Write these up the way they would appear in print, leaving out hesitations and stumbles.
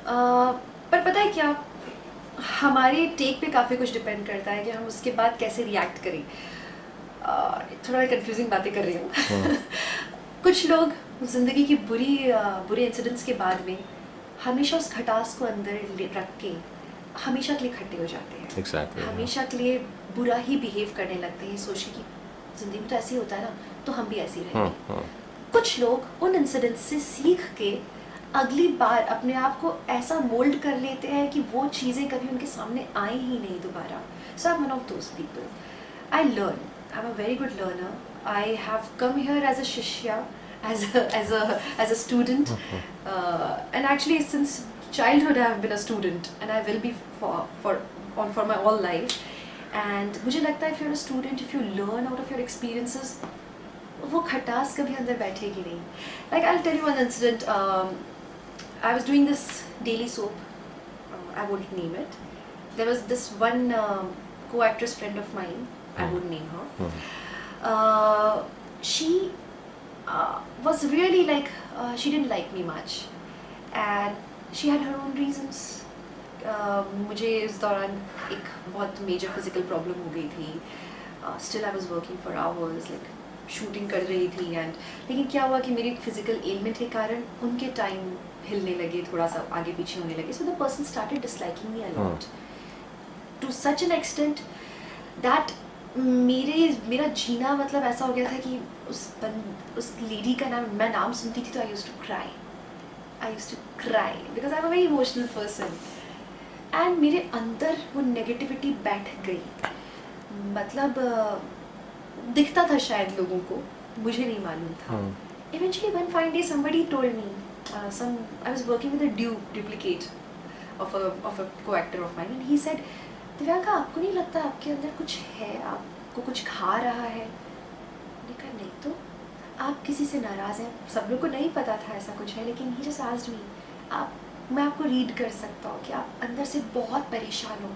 पर पता है क्या, हमारे टेक पे काफ़ी कुछ डिपेंड करता है कि हम उसके बाद कैसे रिएक्ट करें। थोड़ा कंफ्यूजिंग बातें कर रही हूँ। कुछ लोग ज़िंदगी की बुरे इंसिडेंट्स के बाद में हमेशा उस खटास को अंदर रख के हमेशा के लिए खट्टे हो जाते हैं। Exactly, yeah. हमेशा के लिए बुरा ही बिहेव करने लगते हैं, सोच के कि ज़िंदगी में तो ऐसे ही होता है ना, तो हम भी ऐसे ही रहेंगे। कुछ लोग उन इंसिडेंट्स से सीख के अगली बार अपने आप को ऐसा मोल्ड कर लेते हैं कि वो चीज़ें कभी उनके सामने आए ही नहीं दोबारा। So I am one of those people. I learn, I am a very good learner. I have come here as a शिष्या, as a student, and actually since childhood I have been a student and I will be for my whole life. And मुझे लगता है if you're a student, if you learn out of your experiences, वो खटास कभी अंदर बैठेगी नहीं. Like I'll tell you one incident. I was doing this daily soap. I won't name it. There was this one co-actress friend of mine. I won't name her. She was really like she didn't like me much, and she had her own reasons. मुझे इस दौरान एक बहुत major physical problem हो गई थी. Still I was working for hours, like shooting कर रही थी. एंड लेकिन क्या हुआ कि मेरी फिजिकल एलिमेंट के कारण उनके टाइम हिलने लगे, थोड़ा सा आगे पीछे होने लगे. So the person started disliking me a lot to such an extent that मेरा जीना मतलब ऐसा हो गया था कि उस लेडी का मैं नाम सुनती थी तो I used to cry because I am a very emotional person. And मेरे अंदर वो नेगेटिविटी बैठ गई. मतलब दिखता था शायद लोगों को, मुझे नहीं मालूम था. Eventually one fine day somebody told me, I was working with a duplicate of a co-actor of mine, and he said, Divyanka आपको नहीं लगता आपके अंदर कुछ है, आपको कुछ खा रहा है? मैंने कहा नहीं तो. आप किसी से नाराज़ हैं? सब लोग को नहीं पता था ऐसा कुछ है, लेकिन he just asked me. मैं आपको रीड कर सकता हूँ कि आप अंदर से बहुत परेशान हो.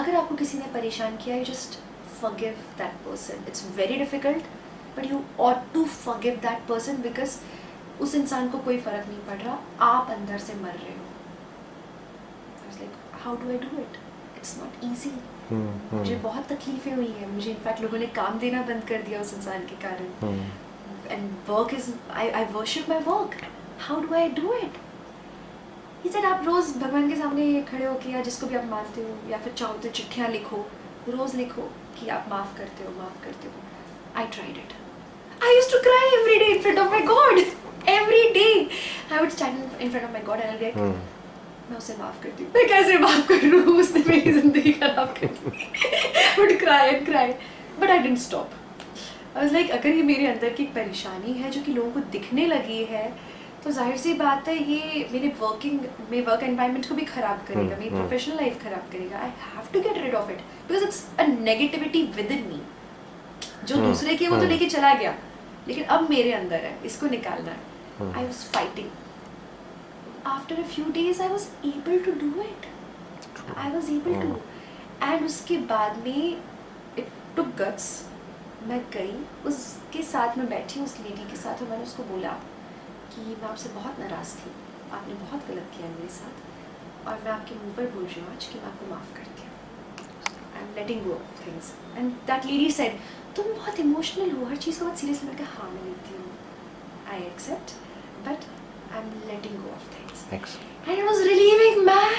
अगर आपको किसी ने परेशान किया, you just forgive that person. It's very difficult, but you ought to forgive that person because उस इंसान को कोई फ़र्क नहीं पड़ रहा, आप अंदर से मर रहे हो. I was like, how do I do it? It's not easy. मुझे बहुत तकलीफ़ें हुई हैं. मुझे इनफैक्ट लोगों ने काम देना बंद कर दिया उस इंसान के कारण. And work is, I worship my work. How do I do it? He said, आप रोज़ भगवान के सामने खड़े हो के या जिसको भी आप मानते हो या फिर चाहो तो चिट्ठियाँ लिखो, रोज़ लिखो कि आप माफ़ करते हो. I tried it. I used to cry every day in front of my God. Every day I would stand in front of my God and I'll be like, मैं उसे माफ़ करती हूँ. मैं कैसे माफ़ करूँ? उसने मेरी ज़िंदगी खराब कर दी. I would cry and cry, but I didn't stop. I was like, अगर ये मेरे अंदर की परेशानी है जो कि लोगों को दिखने लगी है, तो जाहिर सी बात है ये मेरे वर्क एनवायरनमेंट को भी ख़राब करेगा, मेरी प्रोफेशनल लाइफ ख़राब करेगा. I have to get rid of it because it's a negativity with in me. जो दूसरे के वो तो लेके चला गया, लेकिन अब मेरे अंदर है, इसको निकालना है. I was fighting. After a few days I was able to do it. I was able to. And उसके बाद में इट टुक गट्स. मैं गई, उसके साथ में बैठी उस लेडी के साथ, और मैंने उसको बोला कि मैं आपसे बहुत नाराज़ थी, आपने बहुत गलत किया मेरे साथ, और मैं आपके मुंह पर बोल रही हूँ आज कि मैं आपको माफ़ करती हूँ. आई am letting go of things. And that lady said, तुम बहुत इमोशनल हो, हर चीज़ को बहुत सीरियसली. मैंने कहा हाँ मैं लेती हूँ. I accept, but I am letting go of things. And it was relieving man.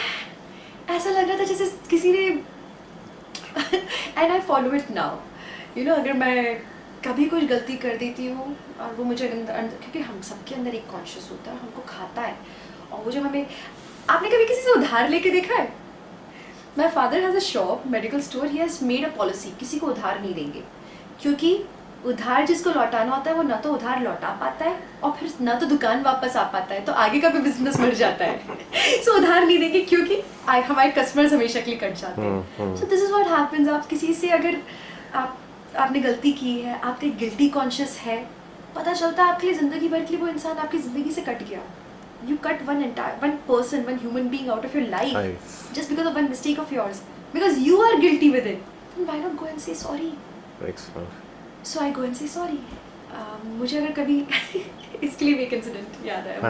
ऐसा लग रहा था जैसे किसी ने and I follow it now. You know, अगर मैं कभी कुछ गलती कर देती हूँ और वो मुझे अंदर, क्योंकि हम सबके अंदर एक कॉन्शियस होता है, हमको खाता है. और वो जब हमें, आपने कभी किसी से उधार लेके देखा है? My father has a shop, medical store. He has made a policy, किसी को उधार नहीं देंगे, क्योंकि उधार जिसको लौटाना होता है वो ना तो उधार लौटा पाता है और फिर ना तो दुकान वापस आ पाता है, तो आगे का भी बिजनेस मर जाता है. सो उधार नहीं देंगे क्योंकि हमारे कस्टमर्स हमेशा के लिए कट जाते हैं. So this is what happens. आप किसी से अगर आपने गलती की है, आपके गिल्टी कॉन्शियस है, पता चलता है आपके लिए ज़िंदगी भर के लिए वो इंसान आपकी ज़िंदगी से कट गया. You cut one person, one human being out of your life just because of one mistake of yours, because you are guilty with it. Then why not go and say sorry? So I go and say sorry. मुझे अगर कभी इसके लिए एक incident याद आया.